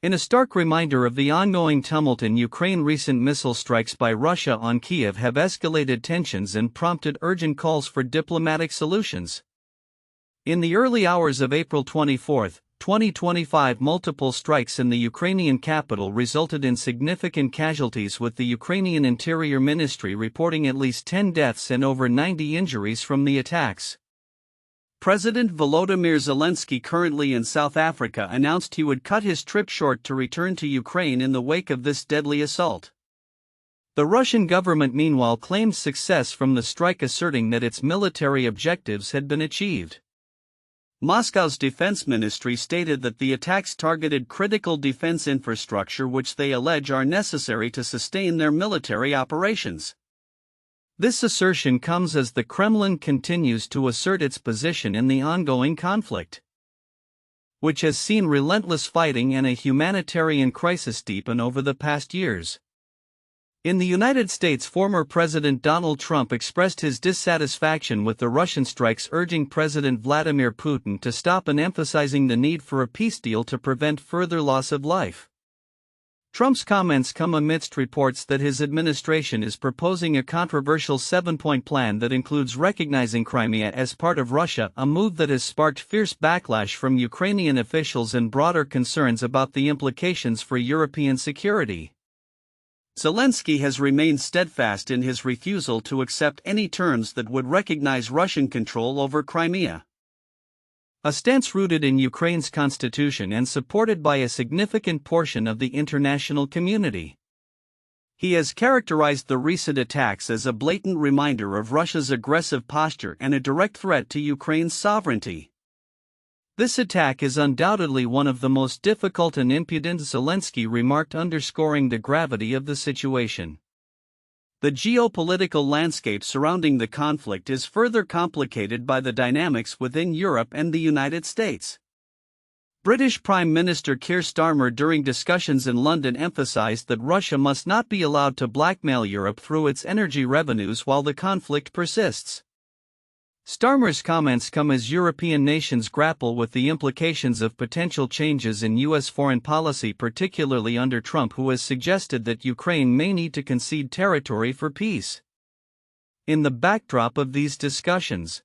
In a stark reminder of the ongoing tumult in Ukraine, recent missile strikes by Russia on Kyiv have escalated tensions and prompted urgent calls for diplomatic solutions. In the early hours of April 24, 2025, multiple strikes in the Ukrainian capital resulted in significant casualties, with the Ukrainian Interior Ministry reporting at least 10 deaths and over 90 injuries from the attacks. President Volodymyr Zelenskyy, currently in South Africa, announced he would cut his trip short to return to Ukraine in the wake of this deadly assault. The Russian government meanwhile claimed success from the strike, asserting that its military objectives had been achieved. Moscow's defense ministry stated that the attacks targeted critical defense infrastructure, which they allege are necessary to sustain their military operations. This assertion comes as the Kremlin continues to assert its position in the ongoing conflict, which has seen relentless fighting and a humanitarian crisis deepen over the past years. In the United States, former President Donald Trump expressed his dissatisfaction with the Russian strikes, urging President Vladimir Putin to stop and emphasizing the need for a peace deal to prevent further loss of life. Trump's comments come amidst reports that his administration is proposing a controversial 7-point plan that includes recognizing Crimea as part of Russia, a move that has sparked fierce backlash from Ukrainian officials and broader concerns about the implications for European security. Zelenskyy has remained steadfast in his refusal to accept any terms that would recognize Russian control over Crimea, a stance rooted in Ukraine's constitution and supported by a significant portion of the international community. He has characterized the recent attacks as a blatant reminder of Russia's aggressive posture and a direct threat to Ukraine's sovereignty. This attack is undoubtedly one of the most difficult and impudent, Zelenskyy remarked, underscoring the gravity of the situation. The geopolitical landscape surrounding the conflict is further complicated by the dynamics within Europe and the United States. British Prime Minister Keir Starmer, during discussions in London, emphasized that Russia must not be allowed to blackmail Europe through its energy revenues while the conflict persists. Starmer's comments come as European nations grapple with the implications of potential changes in U.S. foreign policy, particularly under Trump, who has suggested that Ukraine may need to concede territory for peace. In the backdrop of these discussions,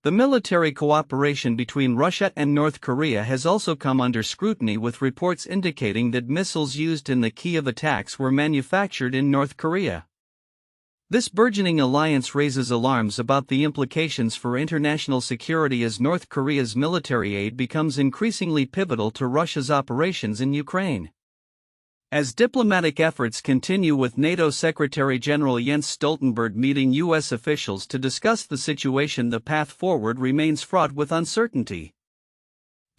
the military cooperation between Russia and North Korea has also come under scrutiny, with reports indicating that missiles used in the Kyiv attacks were manufactured in North Korea. This burgeoning alliance raises alarms about the implications for international security as North Korea's military aid becomes increasingly pivotal to Russia's operations in Ukraine. As diplomatic efforts continue, with NATO Secretary General Jens Stoltenberg meeting U.S. officials to discuss the situation, the path forward remains fraught with uncertainty.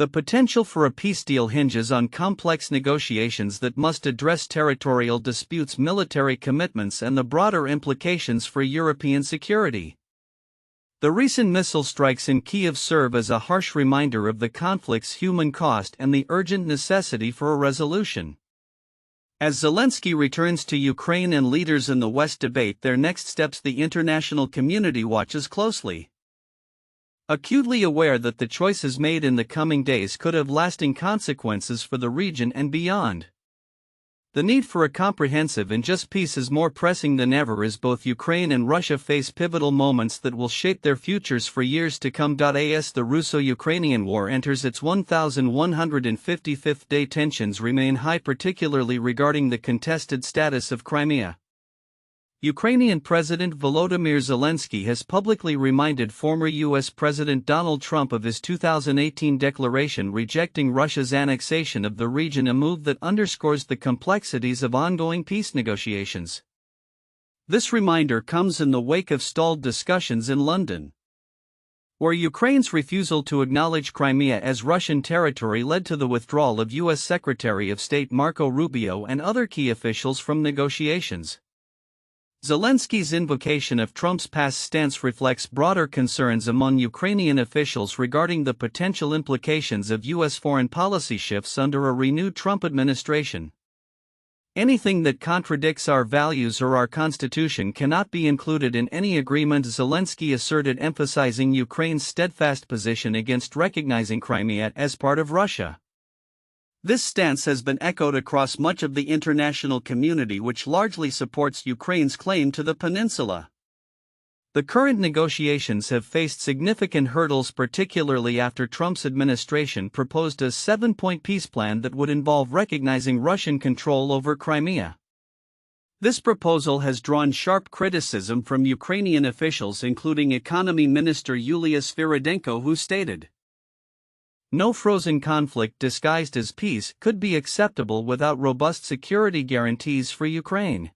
The potential for a peace deal hinges on complex negotiations that must address territorial disputes, military commitments, and the broader implications for European security. The recent missile strikes in Kyiv serve as a harsh reminder of the conflict's human cost and the urgent necessity for a resolution. As Zelenskyy returns to Ukraine and leaders in the West debate their next steps, the international community watches closely, acutely aware that the choices made in the coming days could have lasting consequences for the region and beyond. The need for a comprehensive and just peace is more pressing than ever, as both Ukraine and Russia face pivotal moments that will shape their futures for years to come. As the Russo-Ukrainian war enters its 1155th day, tensions remain high, particularly regarding the contested status of Crimea. Ukrainian President Volodymyr Zelenskyy has publicly reminded former U.S. President Donald Trump of his 2018 declaration rejecting Russia's annexation of the region, a move that underscores the complexities of ongoing peace negotiations. This reminder comes in the wake of stalled discussions in London, where Ukraine's refusal to acknowledge Crimea as Russian territory led to the withdrawal of U.S. Secretary of State Marco Rubio and other key officials from negotiations. Zelenskyy's invocation of Trump's past stance reflects broader concerns among Ukrainian officials regarding the potential implications of U.S. foreign policy shifts under a renewed Trump administration. Anything that contradicts our values or our constitution cannot be included in any agreement, Zelenskyy asserted, emphasizing Ukraine's steadfast position against recognizing Crimea as part of Russia. This stance has been echoed across much of the international community, which largely supports Ukraine's claim to the peninsula. The current negotiations have faced significant hurdles, particularly after Trump's administration proposed a 7-point peace plan that would involve recognizing Russian control over Crimea. This proposal has drawn sharp criticism from Ukrainian officials, including Economy Minister Yulia Svyrydenko, who stated, "No frozen conflict disguised as peace could be acceptable without robust security guarantees for Ukraine."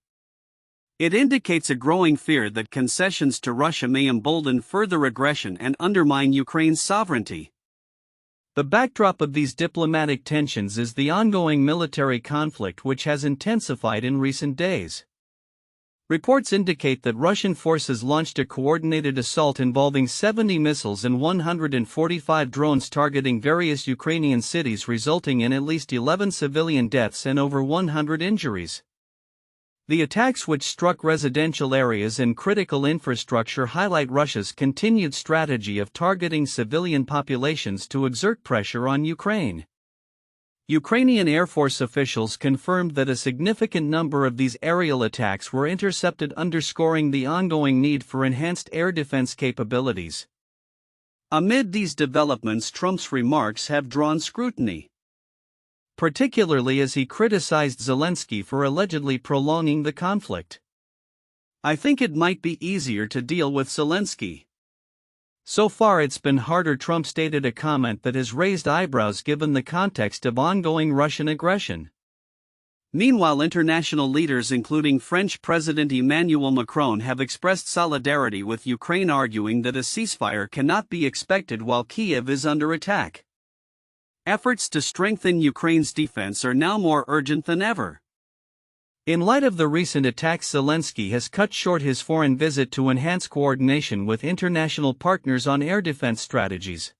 It indicates a growing fear that concessions to Russia may embolden further aggression and undermine Ukraine's sovereignty. The backdrop of these diplomatic tensions is the ongoing military conflict, which has intensified in recent days. Reports indicate that Russian forces launched a coordinated assault involving 70 missiles and 145 drones targeting various Ukrainian cities, resulting in at least 11 civilian deaths and over 100 injuries. The attacks, which struck residential areas and critical infrastructure, highlight Russia's continued strategy of targeting civilian populations to exert pressure on Ukraine. Ukrainian Air Force officials confirmed that a significant number of these aerial attacks were intercepted, underscoring the ongoing need for enhanced air defense capabilities. Amid these developments, Trump's remarks have drawn scrutiny, particularly as he criticized Zelenskyy for allegedly prolonging the conflict. "I think it might be easier to deal with Zelenskyy. So far it's been harder," Trump stated, a comment that has raised eyebrows given the context of ongoing Russian aggression. Meanwhile, international leaders including French President Emmanuel Macron have expressed solidarity with Ukraine, arguing that a ceasefire cannot be expected while Kyiv is under attack. Efforts to strengthen Ukraine's defense are now more urgent than ever. In light of the recent attacks, Zelenskyy has cut short his foreign visit to enhance coordination with international partners on air defense strategies.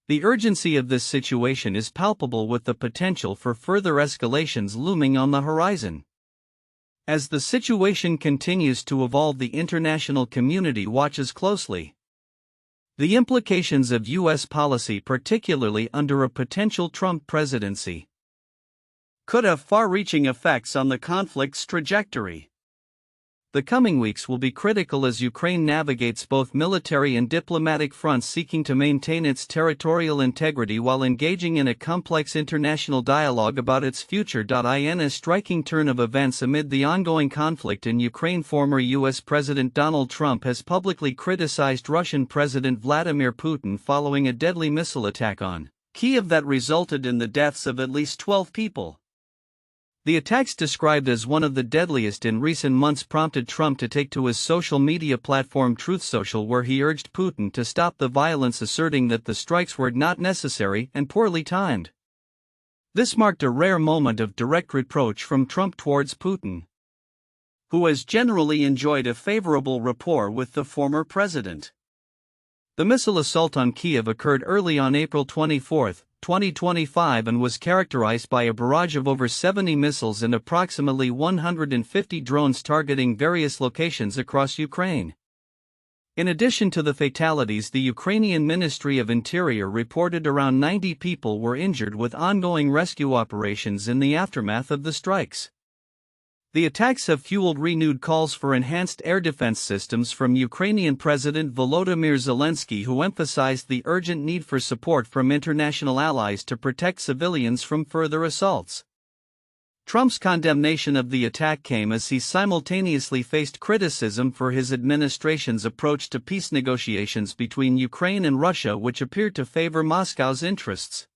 The urgency of this situation is palpable, with the potential for further escalations looming on the horizon. As the situation continues to evolve, the international community watches closely. The implications of U.S. policy, particularly under a potential Trump presidency, could have far-reaching effects on the conflict's trajectory. The coming weeks will be critical as Ukraine navigates both military and diplomatic fronts, seeking to maintain its territorial integrity while engaging in a complex international dialogue about its future. In a striking turn of events amid the ongoing conflict in Ukraine, former U.S. President Donald Trump has publicly criticized Russian President Vladimir Putin following a deadly missile attack on Kyiv that resulted in the deaths of at least 12 people. The attacks, described as one of the deadliest in recent months, prompted Trump to take to his social media platform Truth Social, where he urged Putin to stop the violence, asserting that the strikes were not necessary and poorly timed. This marked a rare moment of direct reproach from Trump towards Putin, who has generally enjoyed a favorable rapport with the former president. The missile assault on Kyiv occurred early on April 24, 2025, and was characterized by a barrage of over 70 missiles and approximately 150 drones targeting various locations across Ukraine. In addition to the fatalities, the Ukrainian Ministry of Interior reported around 90 people were injured, with ongoing rescue operations in the aftermath of the strikes. The attacks have fueled renewed calls for enhanced air defense systems from Ukrainian President Volodymyr Zelenskyy, who emphasized the urgent need for support from international allies to protect civilians from further assaults. Trump's condemnation of the attack came as he simultaneously faced criticism for his administration's approach to peace negotiations between Ukraine and Russia, which appeared to favor Moscow's interests.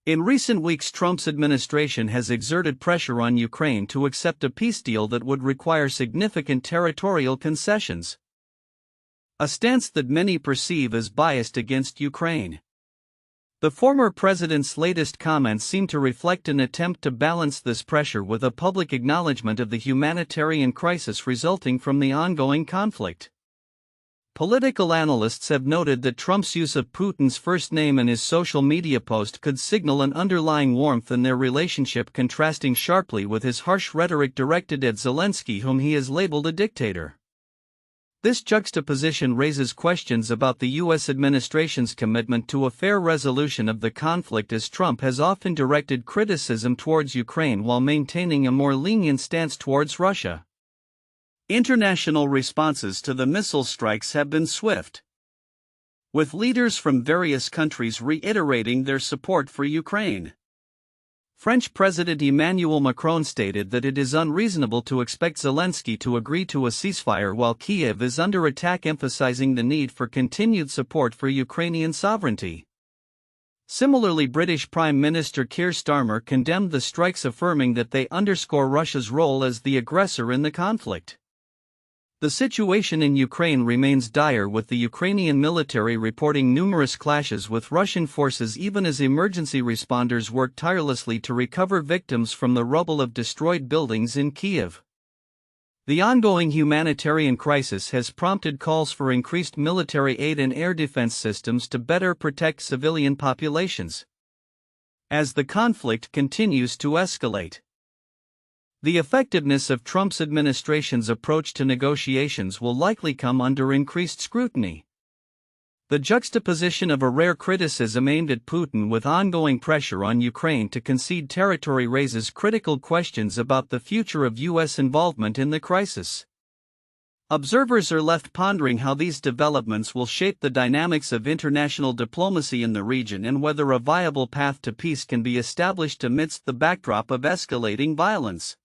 In recent weeks, Trump's administration has exerted pressure on Ukraine to accept a peace deal that would require significant territorial concessions, a stance that many perceive as biased against Ukraine. The former president's latest comments seem to reflect an attempt to balance this pressure with a public acknowledgement of the humanitarian crisis resulting from the ongoing conflict. Political analysts have noted that Trump's use of Putin's first name in his social media post could signal an underlying warmth in their relationship, contrasting sharply with his harsh rhetoric directed at Zelenskyy, whom he has labeled a dictator. This juxtaposition raises questions about the U.S. administration's commitment to a fair resolution of the conflict, as Trump has often directed criticism towards Ukraine while maintaining a more lenient stance towards Russia. International responses to the missile strikes have been swift, with leaders from various countries reiterating their support for Ukraine. French President Emmanuel Macron stated that it is unreasonable to expect Zelenskyy to agree to a ceasefire while Kyiv is under attack, emphasizing the need for continued support for Ukrainian sovereignty. Similarly, British Prime Minister Keir Starmer condemned the strikes, affirming that they underscore Russia's role as the aggressor in the conflict. The situation in Ukraine remains dire, with the Ukrainian military reporting numerous clashes with Russian forces even as emergency responders work tirelessly to recover victims from the rubble of destroyed buildings in Kyiv. The ongoing humanitarian crisis has prompted calls for increased military aid and air defense systems to better protect civilian populations. As the conflict continues to escalate, the effectiveness of Trump's administration's approach to negotiations will likely come under increased scrutiny. The juxtaposition of a rare criticism aimed at Putin with ongoing pressure on Ukraine to concede territory raises critical questions about the future of U.S. involvement in the crisis. Observers are left pondering how these developments will shape the dynamics of international diplomacy in the region and whether a viable path to peace can be established amidst the backdrop of escalating violence.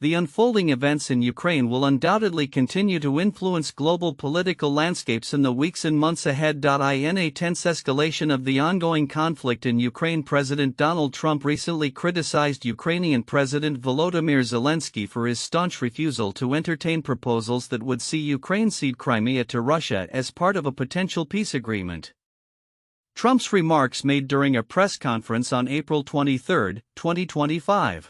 The unfolding events in Ukraine will undoubtedly continue to influence global political landscapes in the weeks and months ahead. In a tense escalation of the ongoing conflict in Ukraine, President Donald Trump recently criticized Ukrainian President Volodymyr Zelenskyy for his staunch refusal to entertain proposals that would see Ukraine cede Crimea to Russia as part of a potential peace agreement. Trump's remarks, made during a press conference on April 23, 2025,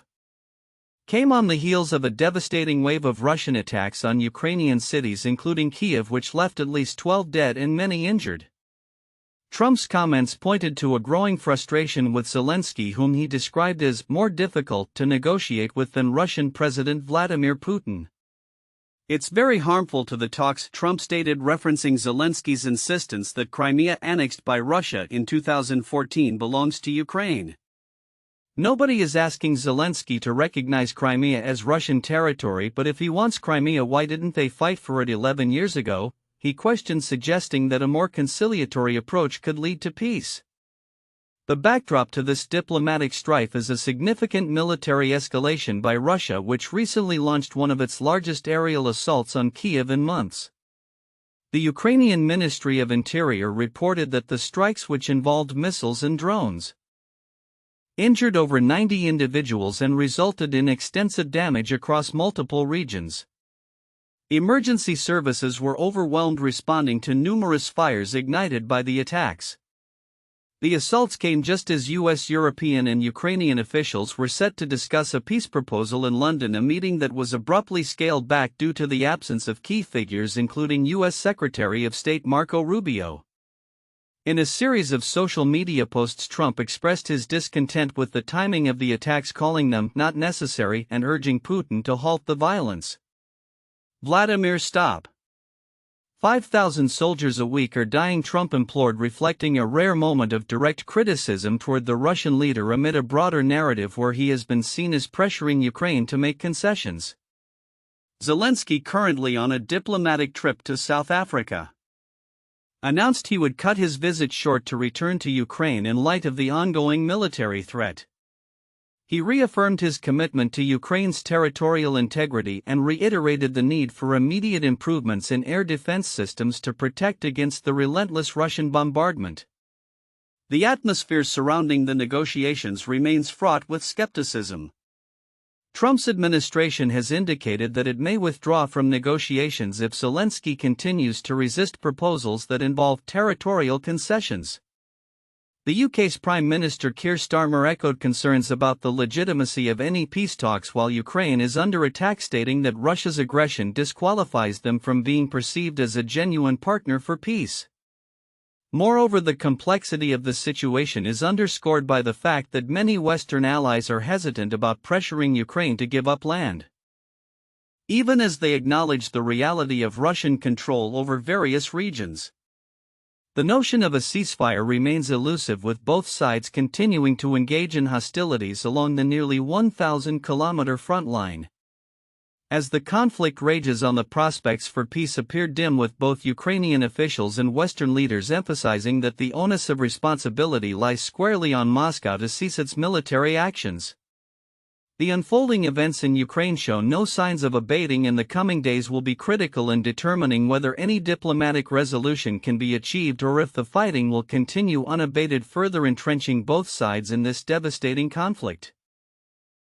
came on the heels of a devastating wave of Russian attacks on Ukrainian cities, including Kyiv, which left at least 12 dead and many injured. Trump's comments pointed to a growing frustration with Zelenskyy, whom he described as more difficult to negotiate with than Russian President Vladimir Putin. "It's very harmful to the talks," Trump stated, referencing Zelenskyy's insistence that Crimea, annexed by Russia in 2014, belongs to Ukraine. "Nobody is asking Zelenskyy to recognize Crimea as Russian territory, but if he wants Crimea, why didn't they fight for it 11 years ago?" he questioned, suggesting that a more conciliatory approach could lead to peace. The backdrop to this diplomatic strife is a significant military escalation by Russia, which recently launched one of its largest aerial assaults on Kyiv in months. The Ukrainian Ministry of Interior reported that the strikes, which involved missiles and drones, injured over 90 individuals and resulted in extensive damage across multiple regions. Emergency services were overwhelmed, responding to numerous fires ignited by the attacks. The assaults came just as U.S., European, and Ukrainian officials were set to discuss a peace proposal in London, a meeting that was abruptly scaled back due to the absence of key figures, including U.S. Secretary of State Marco Rubio. In a series of social media posts, Trump expressed his discontent with the timing of the attacks, calling them not necessary and urging Putin to halt the violence. "Vladimir, stop. 5,000 soldiers a week are dying," Trump implored, reflecting a rare moment of direct criticism toward the Russian leader amid a broader narrative where he has been seen as pressuring Ukraine to make concessions. Zelenskyy, currently on a diplomatic trip to South Africa, announced he would cut his visit short to return to Ukraine in light of the ongoing military threat. He reaffirmed his commitment to Ukraine's territorial integrity and reiterated the need for immediate improvements in air defense systems to protect against the relentless Russian bombardment. The atmosphere surrounding the negotiations remains fraught with skepticism. Trump's administration has indicated that it may withdraw from negotiations if Zelenskyy continues to resist proposals that involve territorial concessions. The UK's Prime Minister Keir Starmer echoed concerns about the legitimacy of any peace talks while Ukraine is under attack, stating that Russia's aggression disqualifies them from being perceived as a genuine partner for peace. Moreover, the complexity of the situation is underscored by the fact that many Western allies are hesitant about pressuring Ukraine to give up land. even as they acknowledge the reality of Russian control over various regions. The notion of a ceasefire remains elusive, with both sides continuing to engage in hostilities along the nearly 1,000-kilometer front line. As the conflict rages on, the prospects for peace appear dim, with both Ukrainian officials and Western leaders emphasizing that the onus of responsibility lies squarely on Moscow to cease its military actions. The unfolding events in Ukraine show no signs of abating, and the coming days will be critical in determining whether any diplomatic resolution can be achieved or if the fighting will continue unabated, further entrenching both sides in this devastating conflict.